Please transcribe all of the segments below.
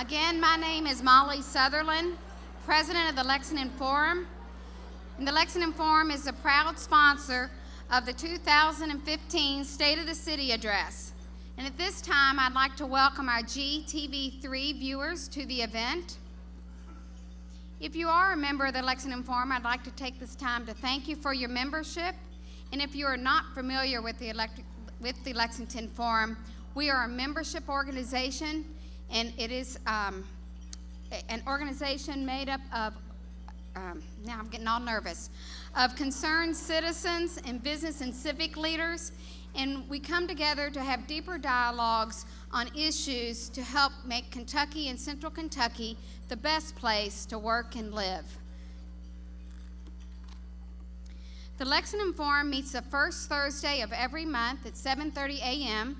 Again, my name is Molly Sutherland, President of the Lexington Forum. And the Lexington Forum is a proud sponsor of the 2015 State of the City Address. And at this time, I'd like to welcome our GTV3 viewers to the event. If you are a member of the Lexington Forum, I'd like to take this time to thank you for your membership. And if you are not familiar with the Lexington Forum, we are a membership organization, and it is an organization made up of, now I'm getting all nervous, of concerned citizens and business and civic leaders. And we come together to have deeper dialogues on issues to help make Kentucky and Central Kentucky the best place to work and live. The Lexington Forum meets the first Thursday of every month at 7:30 a.m.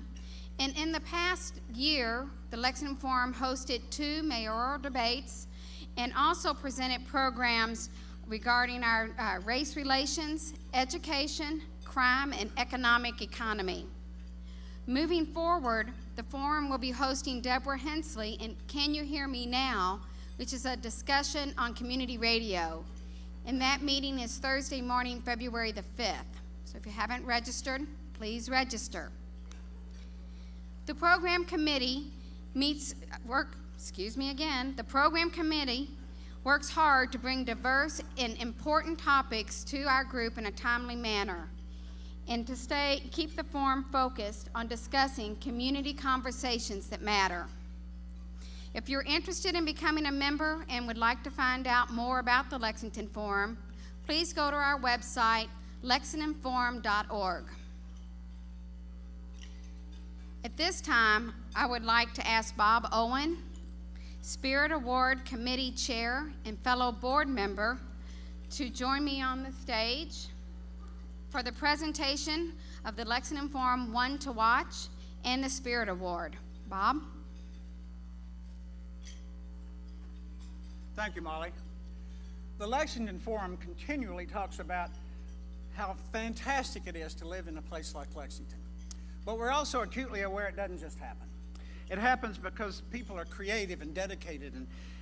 And in the past year, the Lexington Forum hosted 2 mayoral debates and also presented programs regarding our race relations, education, crime, and economic economy. Moving forward, the forum will be hosting Deborah Hensley in Can You Hear Me Now, which is a discussion on community radio. And that meeting is Thursday morning, February the 5th. So if you haven't registered, please register. The program committee the program committee works hard to bring diverse and important topics to our group in a timely manner, and to keep the forum focused on discussing community conversations that matter. If you're interested in becoming a member and would like to find out more about the Lexington Forum, please go to our website, lexingtonforum.org. At this time, I would like to ask Bob Owen, Spirit Award Committee Chair and fellow board member, to join me on the stage for the presentation of the Lexington Forum One to Watch and the Spirit Award. Bob? Thank you, Molly. The Lexington Forum continually talks about how fantastic it is to live in a place like Lexington. But we're also acutely aware it doesn't just happen. It happens because people are creative and dedicated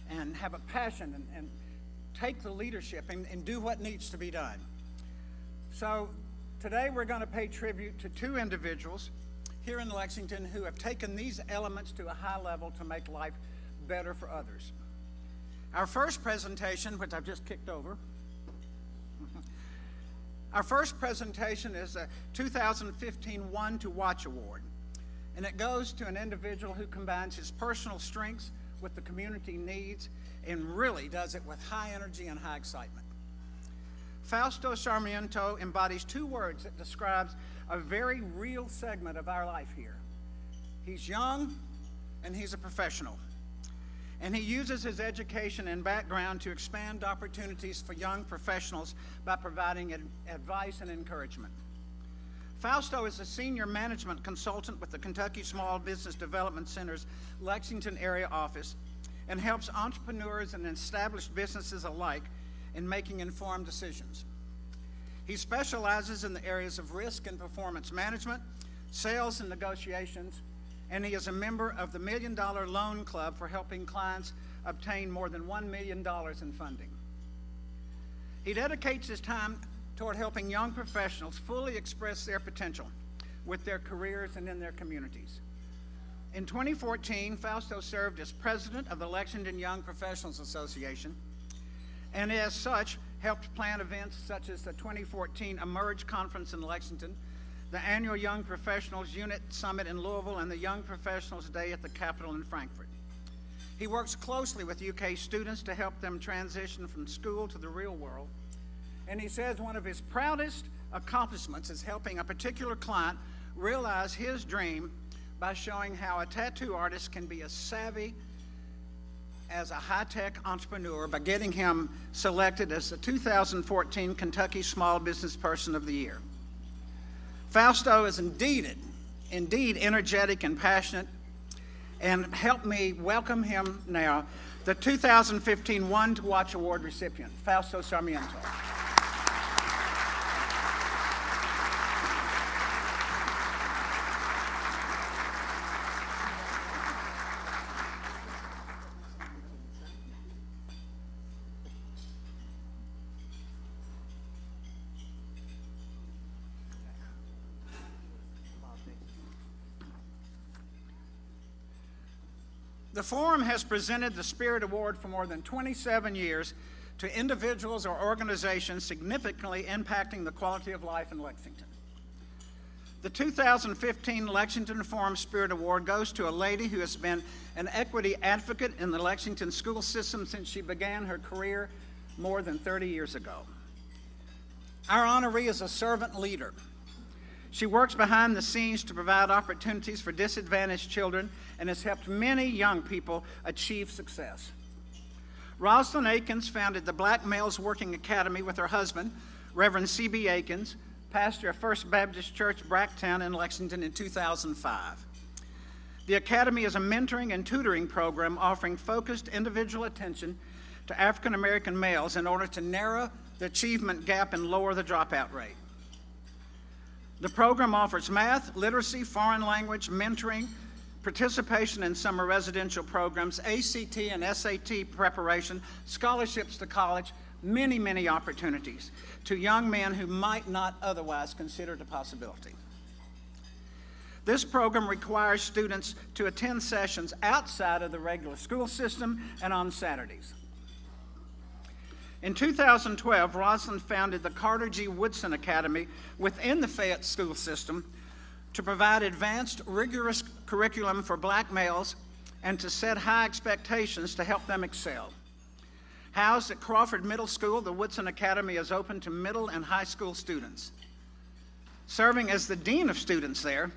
and have a passion and take the leadership and do what needs to be done. So today we're going to pay tribute to 2 individuals here in Lexington who have taken these elements to a high level to make life better for others. Our first presentation, which I've just kicked over, our first presentation is a 2015 One to Watch Award, and it goes to an individual who combines his personal strengths with the community needs and really does it with high energy and high excitement. Fausto Sarmiento embodies 2 words that describes a very real segment of our life here. He's young and he's a professional. And he uses his education and background to expand opportunities for young professionals by providing advice and encouragement. Fausto is a senior management consultant with the Kentucky Small Business Development Center's Lexington area office and helps entrepreneurs and established businesses alike in making informed decisions. He specializes in the areas of risk and performance management, sales and negotiations, and he is a member of the $1 Million Loan Club for helping clients obtain more than $1 million in funding. He dedicates his time toward helping young professionals fully express their potential with their careers and in their communities. In 2014, Fausto served as president of the Lexington Young Professionals Association, and as such, helped plan events such as the 2014 Emerge Conference in Lexington, the annual Young Professionals Unit Summit in Louisville, and the Young Professionals Day at the Capitol in Frankfurt. He works closely with UK students to help them transition from school to the real world. And he says one of his proudest accomplishments is helping a particular client realize his dream by showing how a tattoo artist can be as savvy as a high-tech entrepreneur by getting him selected as the 2014 Kentucky Small Business Person of the Year. Fausto is indeed energetic and passionate, and help me welcome him now, the 2015 One to Watch Award recipient, Fausto Sarmiento. The Forum has presented the Spirit Award for more than 27 years to individuals or organizations significantly impacting the quality of life in Lexington. The 2015 Lexington Forum Spirit Award goes to a lady who has been an equity advocate in the Lexington school system since she began her career more than 30 years ago. Our honoree is a servant leader. She works behind the scenes to provide opportunities for disadvantaged children and has helped many young people achieve success. Rosalind Akins founded the Black Males Working Academy with her husband, Reverend C.B. Akins, pastor of First Baptist Church, Bracktown in Lexington in 2005. The Academy is a mentoring and tutoring program offering focused individual attention to African American males in order to narrow the achievement gap and lower the dropout rate. The program offers math, literacy, foreign language, mentoring, participation in summer residential programs, ACT and SAT preparation, scholarships to college, many opportunities to young men who might not otherwise consider it a possibility. This program requires students to attend sessions outside of the regular school system and on Saturdays. In 2012, Rosalind founded the Carter G. Woodson Academy within the Fayette school system to provide advanced, rigorous curriculum for black males and to set high expectations to help them excel. Housed at Crawford Middle School, the Woodson Academy is open to middle and high school students. Serving as the Dean of Students there,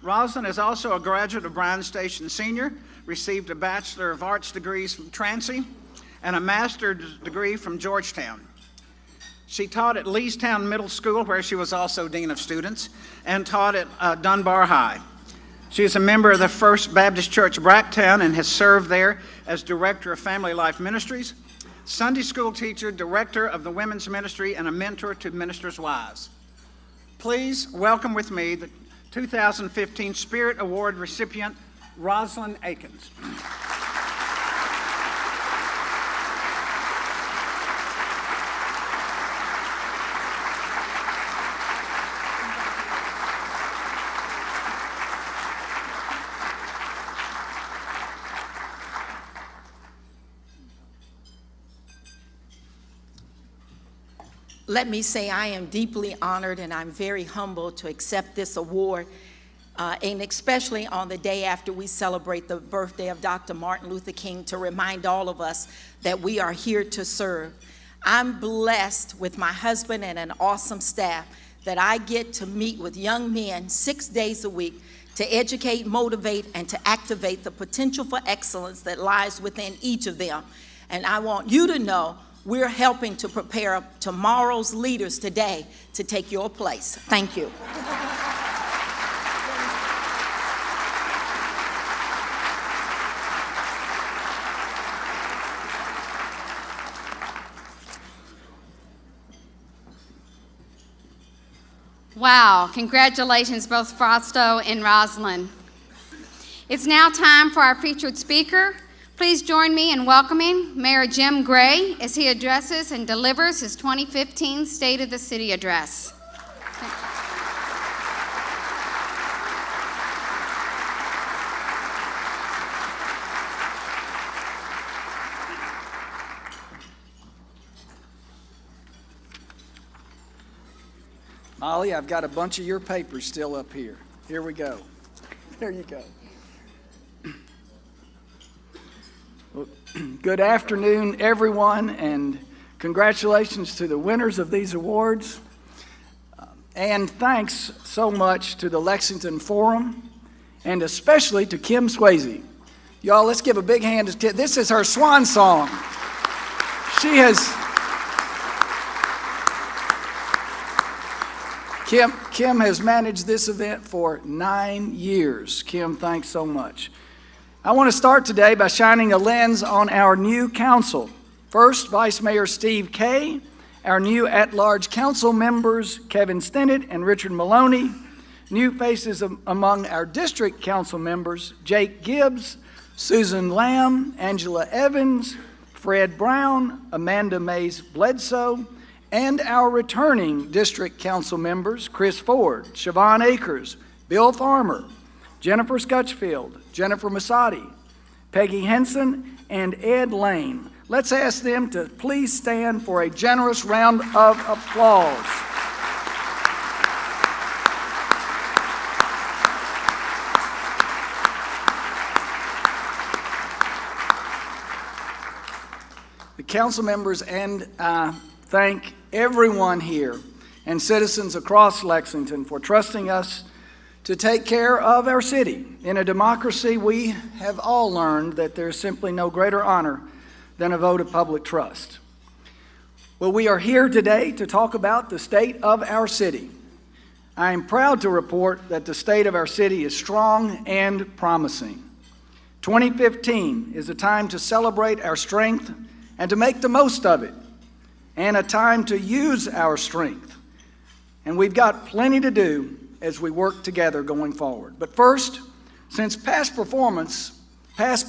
Rosalind is also a graduate of Bryan Station Senior, received a Bachelor of Arts degrees from Trancey, and a master's degree from Georgetown. She taught at Leestown Middle School, where she was also Dean of Students, and taught at Dunbar High. She is a member of the First Baptist Church, Bracktown, and has served there as Director of Family Life Ministries, Sunday School teacher, Director of the Women's Ministry, and a mentor to ministers' wives. Please welcome with me the 2015 Spirit Award recipient, Rosalind Akins. Let me say I am deeply honored and I'm very humbled to accept this award, and especially on the day after we celebrate the birthday of Dr. Martin Luther King, to remind all of us that we are here to serve. I'm blessed with my husband and an awesome staff that I get to meet with young men 6 days a week to educate, motivate, and to activate the potential for excellence that lies within each of them. And I want you to know we're helping to prepare tomorrow's leaders today to take your place. Thank you. Wow, congratulations both Fausto and Rosalind. It's now time for our featured speaker. Please join me in welcoming Mayor Jim Gray as he addresses and delivers his 2015 State of the City Address. Molly, I've got a bunch of your papers still up here. Here we go. There you go. Well, good afternoon, everyone, and congratulations to the winners of these awards. And thanks so much to the Lexington Forum, and especially to Kim Swayze. Y'all, let's give a big hand to Kim. This is her swan song. Kim has managed this event for 9 years. Kim, thanks so much. I want to start today by shining a lens on our new council. First, Vice Mayor Steve Kay, our new at-large council members, Kevin Stinnett and Richard Maloney, new faces among our district council members, Jake Gibbs, Susan Lamb, Angela Evans, Fred Brown, Amanda Mays Bledsoe, and our returning district council members, Chris Ford, Siobhan Akers, Bill Farmer, Jennifer Scutchfield, Jennifer Massotti, Peggy Henson, and Ed Lane. Let's ask them to please stand for a generous round of applause. The council members and I thank everyone here and citizens across Lexington for trusting us to take care of our city. In a democracy, we have all learned that there's simply no greater honor than a vote of public trust. Well, we are here today to talk about the state of our city. I am proud to report that the state of our city is strong and promising. 2015 is a time to celebrate our strength and to make the most of it, and a time to use our strength. And we've got plenty to do as we work together going forward. But first, since past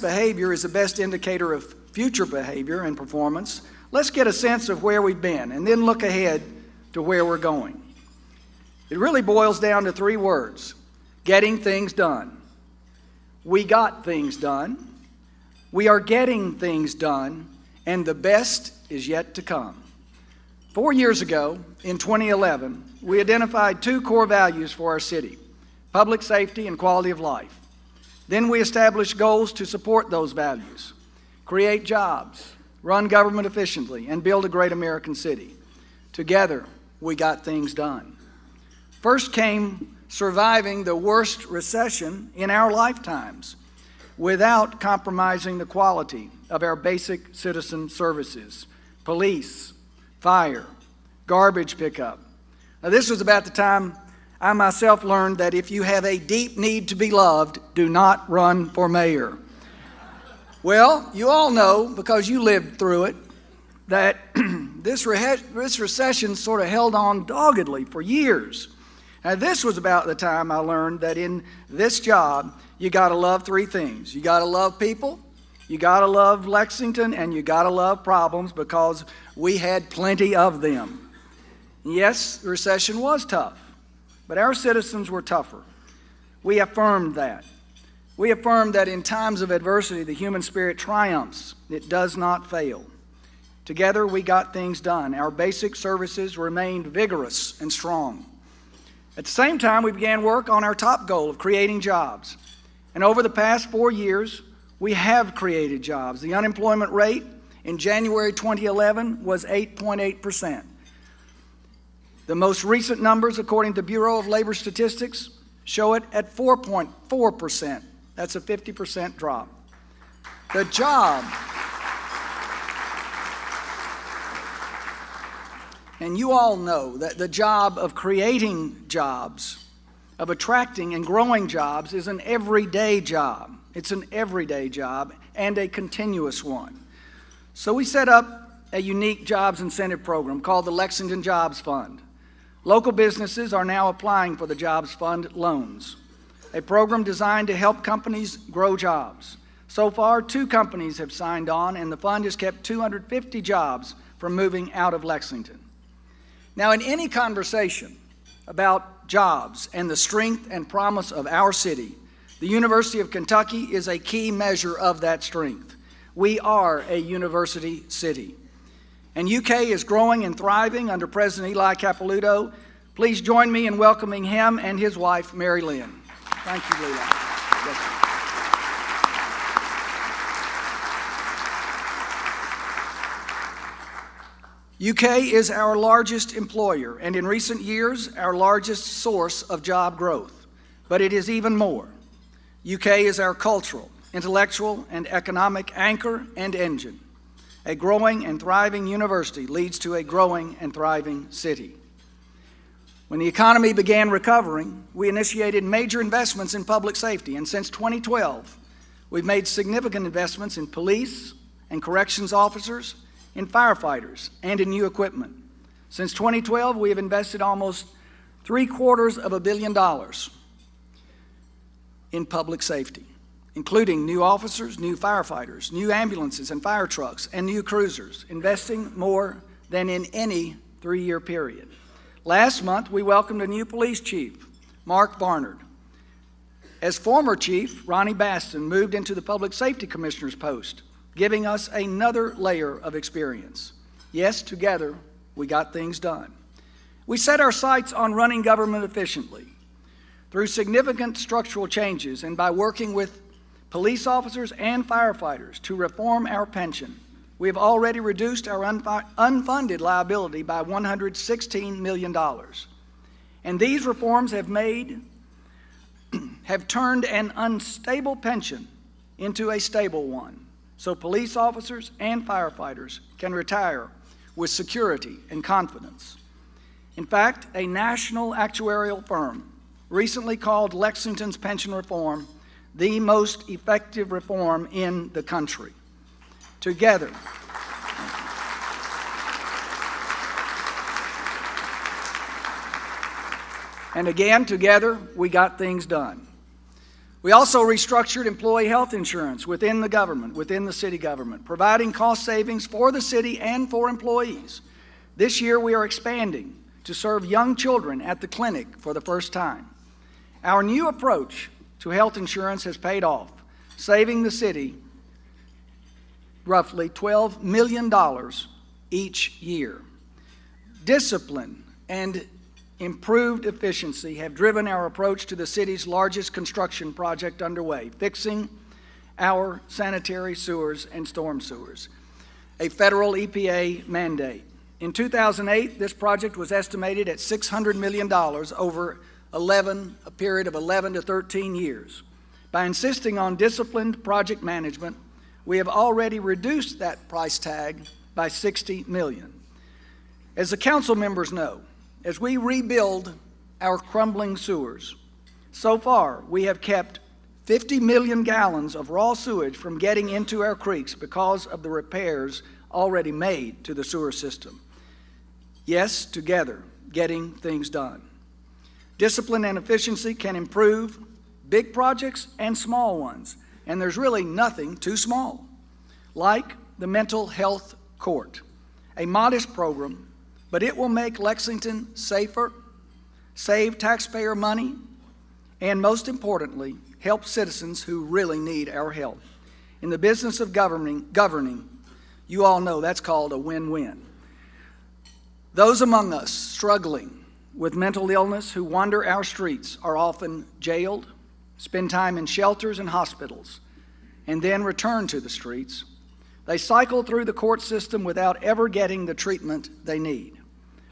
behavior is the best indicator of future behavior and performance, let's get a sense of where we've been and then look ahead to where we're going. It really boils down to three words: getting things done. We got things done, we are getting things done, and the best is yet to come. 4 years ago, in 2011, we identified two core values for our city: public safety and quality of life. Then we established goals to support those values: create jobs, run government efficiently, and build a great American city. Together, we got things done. First came surviving the worst recession in our lifetimes without compromising the quality of our basic citizen services: police, fire, garbage pickup. Now, this was about the time I myself learned that if you have a deep need to be loved, do not run for mayor. Well, you all know, because you lived through it, that this recession sort of held on doggedly for years. Now, this was about the time I learned that in this job, you got to love three things. You got to love people, you got to love Lexington, and you got to love problems, because we had plenty of them. Yes, the recession was tough, but our citizens were tougher. We affirmed that. We affirmed that in times of adversity, the human spirit triumphs. It does not fail. Together, we got things done. Our basic services remained vigorous and strong. At the same time, we began work on our top goal of creating jobs. And over the past 4 years, we have created jobs. The unemployment rate in January 2011 was 8.8%. The most recent numbers, according to Bureau of Labor Statistics, show it at 4.4%. That's a 50% drop. The job, and you all know that the job of creating jobs, of attracting and growing jobs, is an everyday job. It's an everyday job and a continuous one. So we set up a unique jobs incentive program called the Lexington Jobs Fund. Local businesses are now applying for the Jobs Fund loans, a program designed to help companies grow jobs. So far, 2 companies have signed on, and the fund has kept 250 jobs from moving out of Lexington. Now, in any conversation about jobs and the strength and promise of our city, the University of Kentucky is a key measure of that strength. We are a university city. And UK is growing and thriving under President Eli Capilouto. Please join me in welcoming him and his wife, Mary Lynn. Thank you, Eli. Yes, sir. UK is our largest employer, and in recent years, our largest source of job growth. But it is even more. UK is our cultural, intellectual, and economic anchor and engine. A growing and thriving university leads to a growing and thriving city. When the economy began recovering, we initiated major investments in public safety, and since 2012, we've made significant investments in police and corrections officers, in firefighters, and in new equipment. Since 2012, we have invested almost $750 million in public safety, including new officers, new firefighters, new ambulances and fire trucks, and new cruisers, investing more than in any 3-year period. Last month, we welcomed a new police chief, Mark Barnard. As former chief, Ronnie Baston moved into the Public Safety Commissioner's post, giving us another layer of experience. Yes, together, we got things done. We set our sights on running government efficiently through significant structural changes and by working with police officers and firefighters to reform our pension. We have already reduced our unfunded liability by $116 million. And these reforms have turned an unstable pension into a stable one, so police officers and firefighters can retire with security and confidence. In fact, a national actuarial firm recently called Lexington's pension reform the most effective reform in the country. Together, and again, together, we got things done. We also restructured employee health insurance within the government, within the city government, providing cost savings for the city and for employees. This year, we are expanding to serve young children at the clinic for the first time. Our new approach to health insurance has paid off, saving the city roughly $12 million each year. Discipline and improved efficiency have driven our approach to the city's largest construction project underway, fixing our sanitary sewers and storm sewers, a federal EPA mandate. In 2008, this project was estimated at $600 million over a period of 11 to 13 years. By insisting on disciplined project management, we have already reduced that price tag by $60 million. As the council members know, as we rebuild our crumbling sewers, so far we have kept 50 million gallons of raw sewage from getting into our creeks because of the repairs already made to the sewer system. Yes, together, getting things done. Discipline and efficiency can improve big projects and small ones, and there's really nothing too small. Like the mental health court, a modest program, but it will make Lexington safer, save taxpayer money, and most importantly, help citizens who really need our help. In the business of governing, you all know that's called a win-win. Those among us struggling with mental illness who wander our streets are often jailed, spend time in shelters and hospitals, and then return to the streets. They cycle through the court system without ever getting the treatment they need,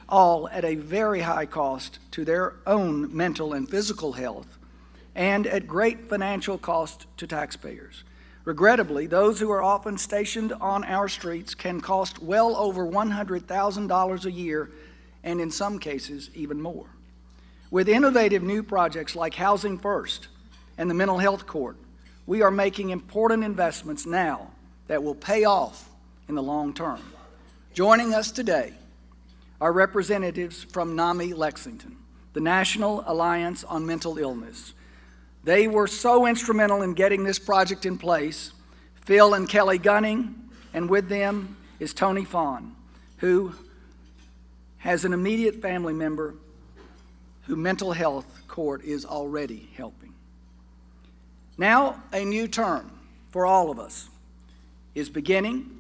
all at a very high cost to their own mental and physical health, and at great financial cost to taxpayers. Regrettably, those who are often stationed on our streets can cost well over $100,000 a year, and in some cases, even more. With innovative new projects like Housing First and the Mental Health Court, we are making important investments now that will pay off in the long term. Joining us today are representatives from NAMI Lexington, the National Alliance on Mental Illness. They were so instrumental in getting this project in place. Phil and Kelly Gunning, and with them is Tony Fawn, who has an immediate family member who mental health court is already helping. Now, a new term for all of us is beginning,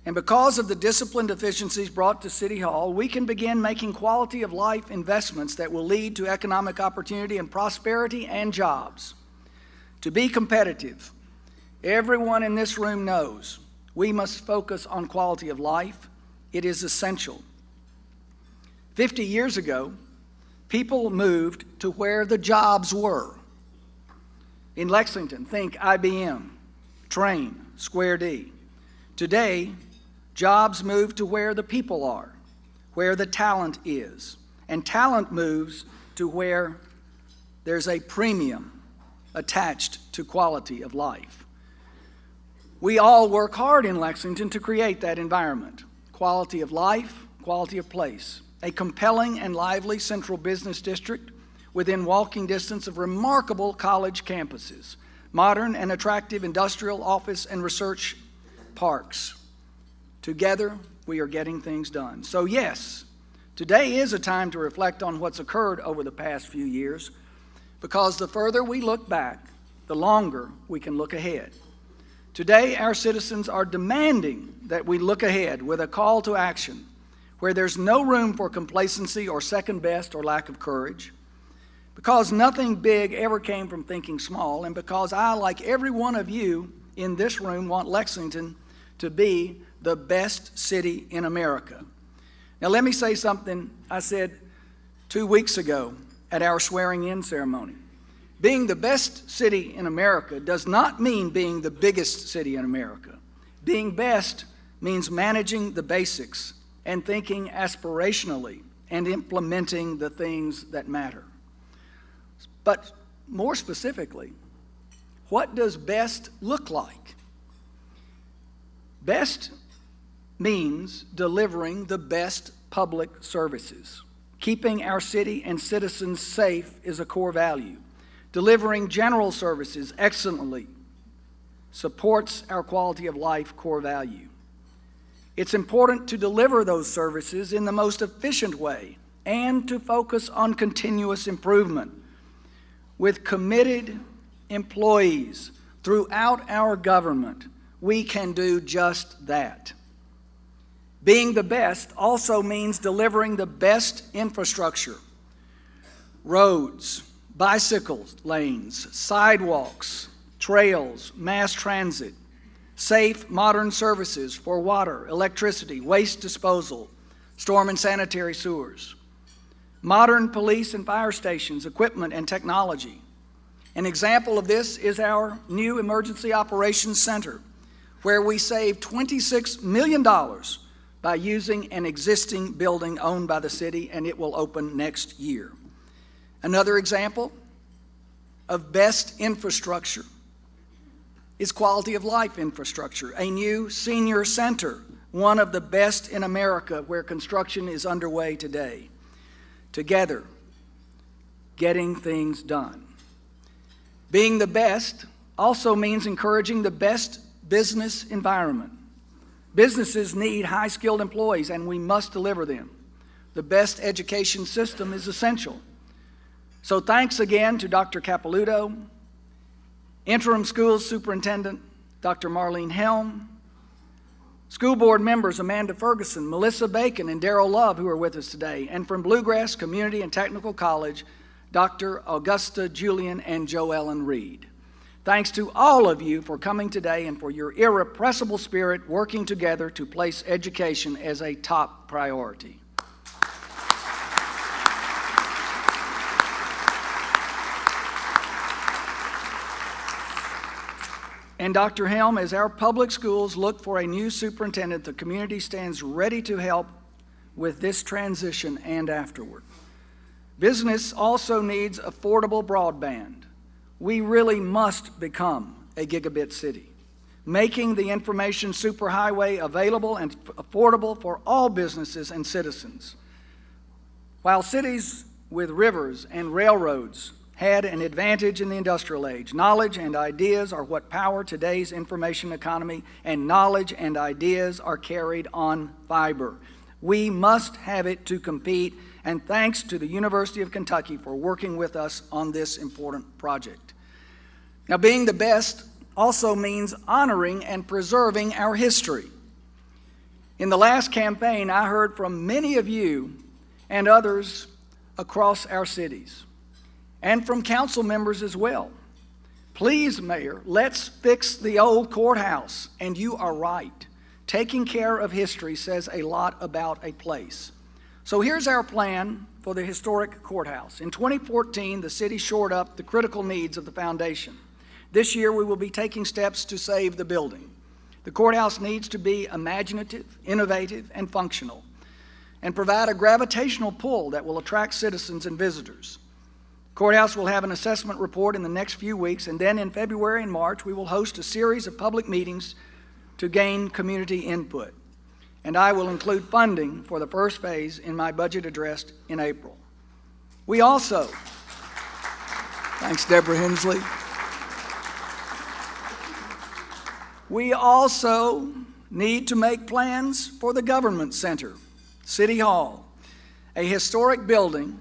and because of the disciplined efficiencies brought to City Hall, we can begin making quality of life investments that will lead to economic opportunity and prosperity and jobs. To be competitive, everyone in this room knows we must focus on quality of life. It is essential. 50 years ago, people moved to where the jobs were. In Lexington, think IBM, Train, Square D. Today, jobs move to where the people are, where the talent is, and talent moves to where there's a premium attached to quality of life. We all work hard in Lexington to create that environment. Quality of life, quality of place. A compelling and lively central business district within walking distance of remarkable college campuses, modern and attractive industrial, office, and research parks. Together, we are getting things done. So yes, today is a time to reflect on what's occurred over the past few years, because the further we look back, the longer we can look ahead. Today, our citizens are demanding that we look ahead with a call to action where there's no room for complacency or second best or lack of courage, because nothing big ever came from thinking small, and because I, like every one of you in this room, want Lexington to be the best city in America. Now, let me say something I said 2 weeks ago at our swearing-in ceremony. Being the best city in America does not mean being the biggest city in America. Being best means managing the basics and thinking aspirationally and implementing the things that matter. But more specifically, what does best look like? Best means delivering the best public services. Keeping our city and citizens safe is a core value. Delivering general services excellently supports our quality of life core value. It's important to deliver those services in the most efficient way and to focus on continuous improvement. With committed employees throughout our government, we can do just that. Being the best also means delivering the best infrastructure: roads, bicycle lanes, sidewalks, trails, mass transit, safe, modern services for water, electricity, waste disposal, storm and sanitary sewers, modern police and fire stations, equipment and technology. An example of this is our new Emergency Operations Center, where we saved $26 million by using an existing building owned by the city, and it will open next year. Another example of best infrastructure is quality of life infrastructure, a new senior center, one of the best in America, where construction is underway today. Together, getting things done. Being the best also means encouraging the best business environment. Businesses need high-skilled employees, and we must deliver them. The best education system is essential. So thanks again to Dr. Capilouto, Interim Schools Superintendent Dr. Marlene Helm, school board members Amanda Ferguson, Melissa Bacon, and Darrell Love, who are with us today, and from Bluegrass Community and Technical College, Dr. Augusta Julian and Joellen Reed. Thanks to all of you for coming today and for your irrepressible spirit working together to place education as a top priority. And Dr. Helm, as our public schools look for a new superintendent, the community stands ready to help with this transition and afterward. Business also needs affordable broadband. We really must become a gigabit city, making the information superhighway available and affordable for all businesses and citizens. While cities with rivers and railroads had an advantage in the industrial age, knowledge and ideas are what power today's information economy, and knowledge and ideas are carried on fiber. We must have it to compete, and thanks to the University of Kentucky for working with us on this important project. Now, being the best also means honoring and preserving our history. In the last campaign, I heard from many of you and others across our cities, and from council members as well. Please, Mayor, let's fix the old courthouse. And you are right. Taking care of history says a lot about a place. So here's our plan for the historic courthouse. In 2014, the city shored up the critical needs of the foundation. This year, we will be taking steps to save the building. The courthouse needs to be imaginative, innovative, and functional, and provide a gravitational pull that will attract citizens and visitors. Courthouse will have an assessment report in the next few weeks, and then in February and March, we will host a series of public meetings to gain community input. And I will include funding for the first phase in my budget address in April. We also, thanks Deborah Hensley, we also need to make plans for the Government Center, City Hall, a historic building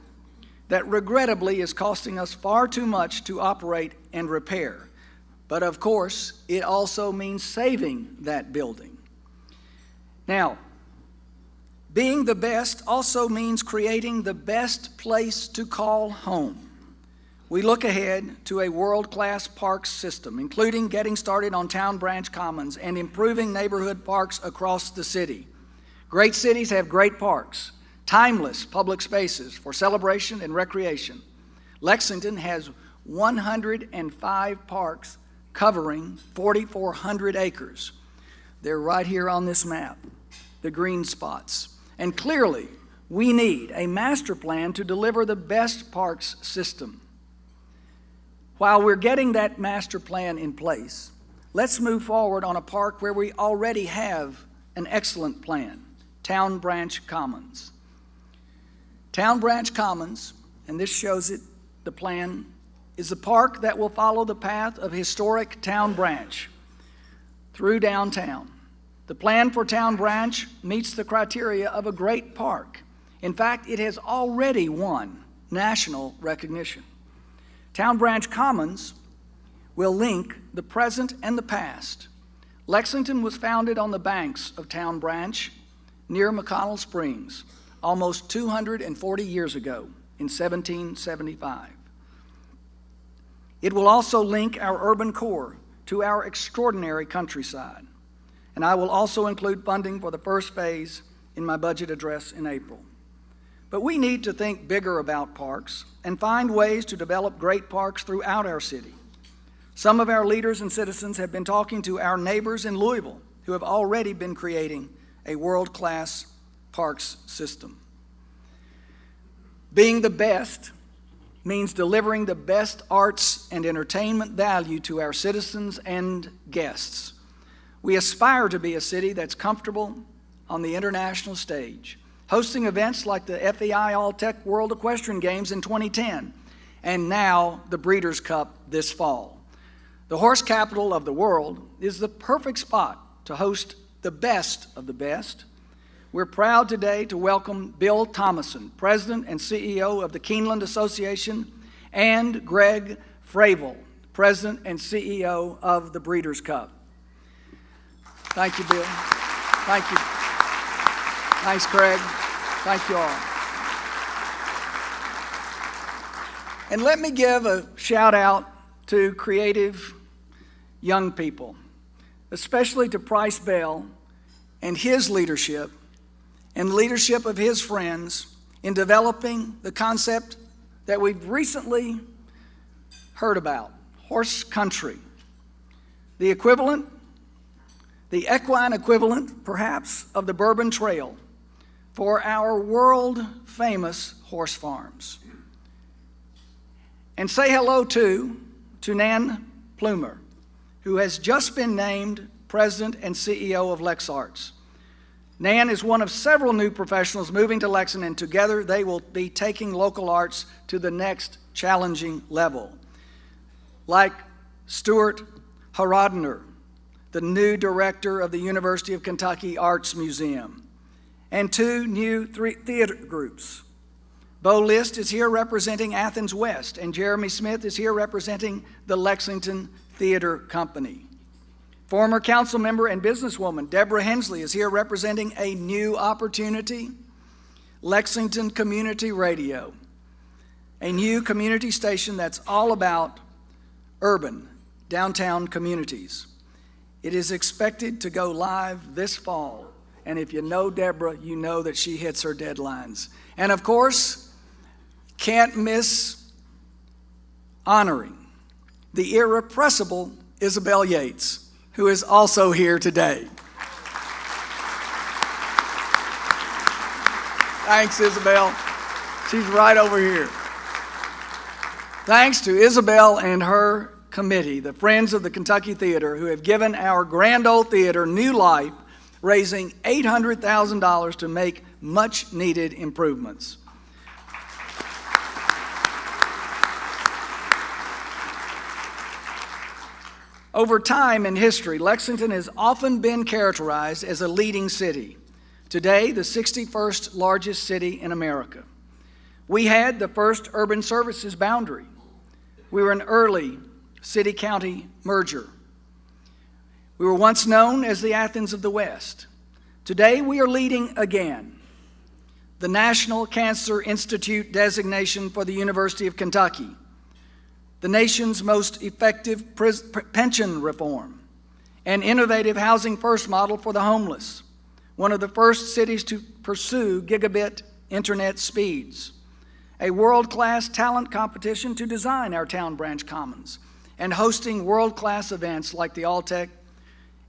that regrettably is costing us far too much to operate and repair. But of course, it also means saving that building. Now, being the best also means creating the best place to call home. We look ahead to a world-class parks system, including getting started on Town Branch Commons and improving neighborhood parks across the city. Great cities have great parks, timeless public spaces for celebration and recreation. Lexington has 105 parks covering 4,400 acres. They're right here on this map, the green spots. And clearly, we need a master plan to deliver the best parks system. While we're getting that master plan in place, let's move forward on a park where we already have an excellent plan, Town Branch Commons. Town Branch Commons, and this shows it, the plan, is a park that will follow the path of historic Town Branch through downtown. The plan for Town Branch meets the criteria of a great park. In fact, it has already won national recognition. Town Branch Commons will link the present and the past. Lexington was founded on the banks of Town Branch near McConnell Springs almost 240 years ago in 1775. It will also link our urban core to our extraordinary countryside. And I will also include funding for the first phase in my budget address in April. But we need to think bigger about parks and find ways to develop great parks throughout our city. Some of our leaders and citizens have been talking to our neighbors in Louisville who have already been creating a world-class parks system. Being the best means delivering the best arts and entertainment value to our citizens and guests. We aspire to be a city that's comfortable on the international stage, hosting events like the FEI All-Tech World Equestrian Games in 2010, and now the Breeders' Cup this fall. The horse capital of the world is the perfect spot to host the best of the best. We're proud today to welcome Bill Thomason, President and CEO of the Keeneland Association, and Greg Fravel, President and CEO of the Breeders' Cup. Thank you, Bill. Thank you. Thanks, Craig. Thank you all. And let me give a shout out to creative young people, especially to Price Bell and his leadership and the leadership of his friends in developing the concept that we've recently heard about, horse country. The equivalent, the equine equivalent, perhaps, of the Bourbon Trail for our world-famous horse farms. And say hello to Nan Plumer, who has just been named President and CEO of LexArts. Nan is one of several new professionals moving to Lexington, and together they will be taking local arts to the next challenging level. Like Stuart Haradner, the new director of the University of Kentucky Arts Museum, and two new theater groups. Bo List is here representing Athens West, and Jeremy Smith is here representing the Lexington Theater Company. Former council member and businesswoman Deborah Hensley is here representing a new opportunity, Lexington Community Radio, a new community station that's all about urban, downtown communities. It is expected to go live this fall, and if you know Deborah, you know that she hits her deadlines. And of course, can't miss honoring the irrepressible Isabel Yates, who is also here today. Thanks, Isabel. She's right over here. Thanks to Isabel and her committee, the Friends of the Kentucky Theater, who have given our Grand Ole Theater new life, raising $800,000 to make much-needed improvements. Over time in history, Lexington has often been characterized as a leading city. Today, the 61st largest city in America. We had the first urban services boundary. We were an early city-county merger. We were once known as the Athens of the West. Today we are leading again. The National Cancer Institute designation for the University of Kentucky, the nation's most effective pension reform, an innovative housing first model for the homeless, one of the first cities to pursue gigabit internet speeds, a world-class talent competition to design our town branch commons, and hosting world-class events like the Alltech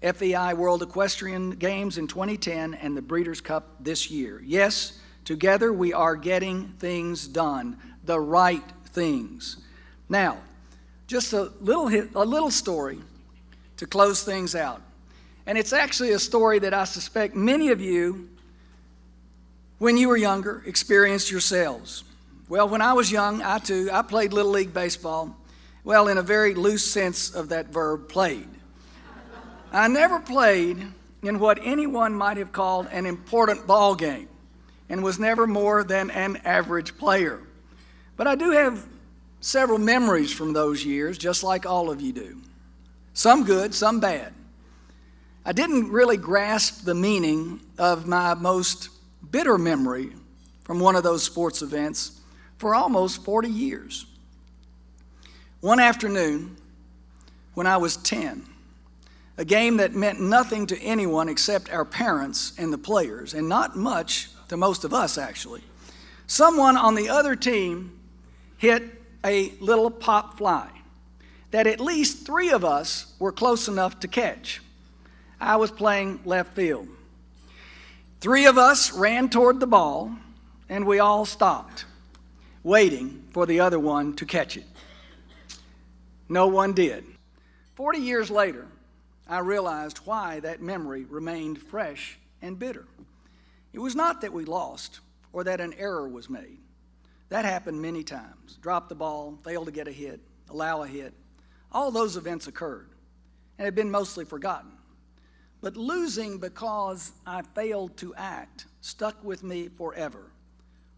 FEI World Equestrian Games in 2010 and the Breeders' Cup this year. Yes, together we are getting things done, the right things. Now, just a little story to close things out. And it's actually a story that I suspect many of you, when you were younger, experienced yourselves. Well, when I was young, I played Little League Baseball. Well, in a very loose sense of that verb, played. I never played in what anyone might have called an important ball game and was never more than an average player. But I do have several memories from those years, just like all of you do. Some good, some bad. I didn't really grasp the meaning of my most bitter memory from one of those sports events for almost 40 years. One afternoon, when I was 10, a game that meant nothing to anyone except our parents and the players, and not much to most of us actually, someone on the other team hit a little pop fly that at least 3 of us were close enough to catch. I was playing left field. 3 of us ran toward the ball, and we all stopped, waiting for the other one to catch it. No one did. 40 years later, I realized why that memory remained fresh and bitter. It was not that we lost or that an error was made. That happened many times. Drop the ball, fail to get a hit, allow a hit. All those events occurred and have been mostly forgotten. But losing because I failed to act stuck with me forever,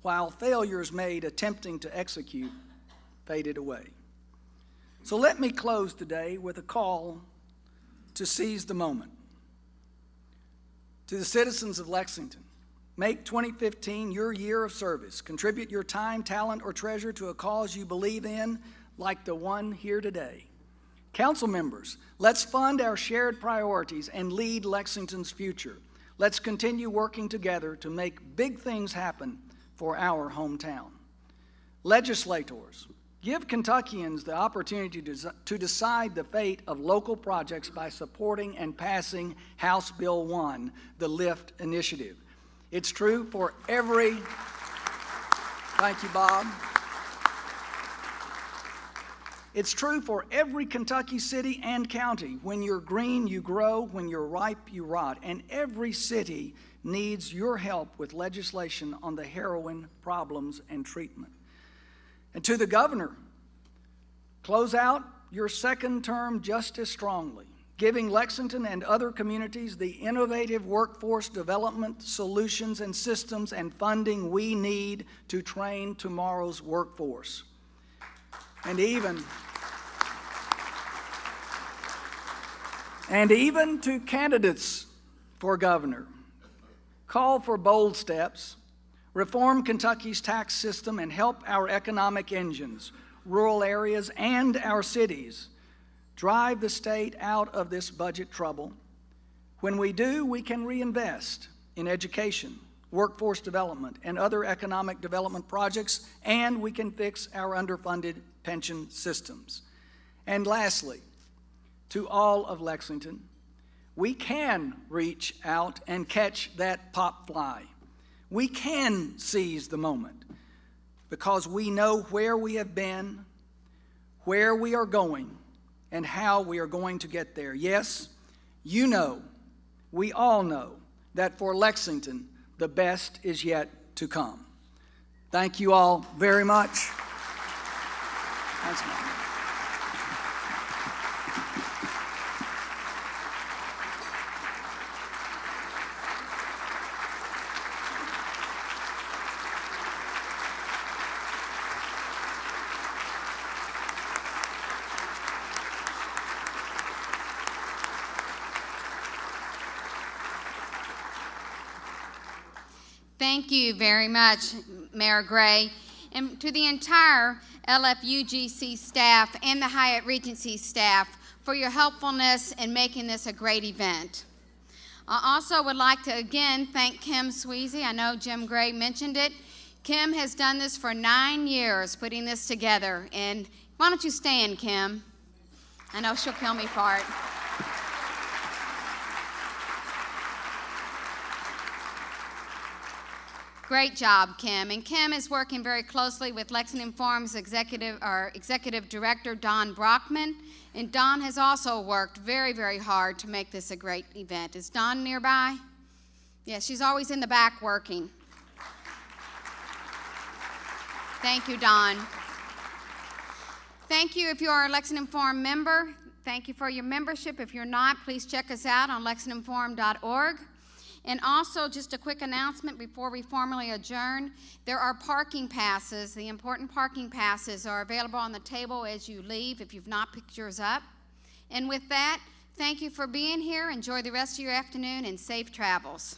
while failures made attempting to execute faded away. So let me close today with a call to seize the moment. To the citizens of Lexington, make 2015 your year of service. Contribute your time, talent, or treasure to a cause you believe in, like the one here today. Council members, let's fund our shared priorities and lead Lexington's future. Let's continue working together to make big things happen for our hometown. Legislators, give Kentuckians the opportunity to decide the fate of local projects by supporting and passing House Bill 1, the LIFT initiative. It's true for every, thank you, Bob. It's true for every Kentucky city and county. When you're green, you grow. When you're ripe, you rot. And every city needs your help with legislation on the heroin problems and treatment. And to the governor, close out your second term just as strongly, giving Lexington and other communities the innovative workforce development solutions and systems and funding we need to train tomorrow's workforce. And even to candidates for governor, call for bold steps, reform Kentucky's tax system, and help our economic engines, rural areas, and our cities drive the state out of this budget trouble. When we do, we can reinvest in education, workforce development, and other economic development projects, and we can fix our underfunded pension systems. And lastly, to all of Lexington, we can reach out and catch that pop fly. We can seize the moment because we know where we have been, where we are going, and how we are going to get there. Yes, you know, we all know that for Lexington, the best is yet to come. Thank you all very much. Thanks, Mom. Thank you very much, Mayor Gray, and to the entire LFUGC staff and the Hyatt Regency staff for your helpfulness in making this a great event. I also would like to again thank Kim Sweezy. I know Jim Gray mentioned it. Kim has done this for 9 years, putting this together. And why don't you stand, Kim? I know she'll kill me for it. Great job, Kim. And Kim is working very closely with Lexington Forum's executive director, Don Brockman. And Don has also worked very, very hard to make this a great event. Is Don nearby? Yeah, she's always in the back working. Thank you, Don. Thank you if you are a Lexington Forum member. Thank you for your membership. If you're not, please check us out on lexingtonforum.org. And also, just a quick announcement before we formally adjourn, there are parking passes. The important parking passes are available on the table as you leave if you've not picked yours up. And with that, thank you for being here. Enjoy the rest of your afternoon and safe travels.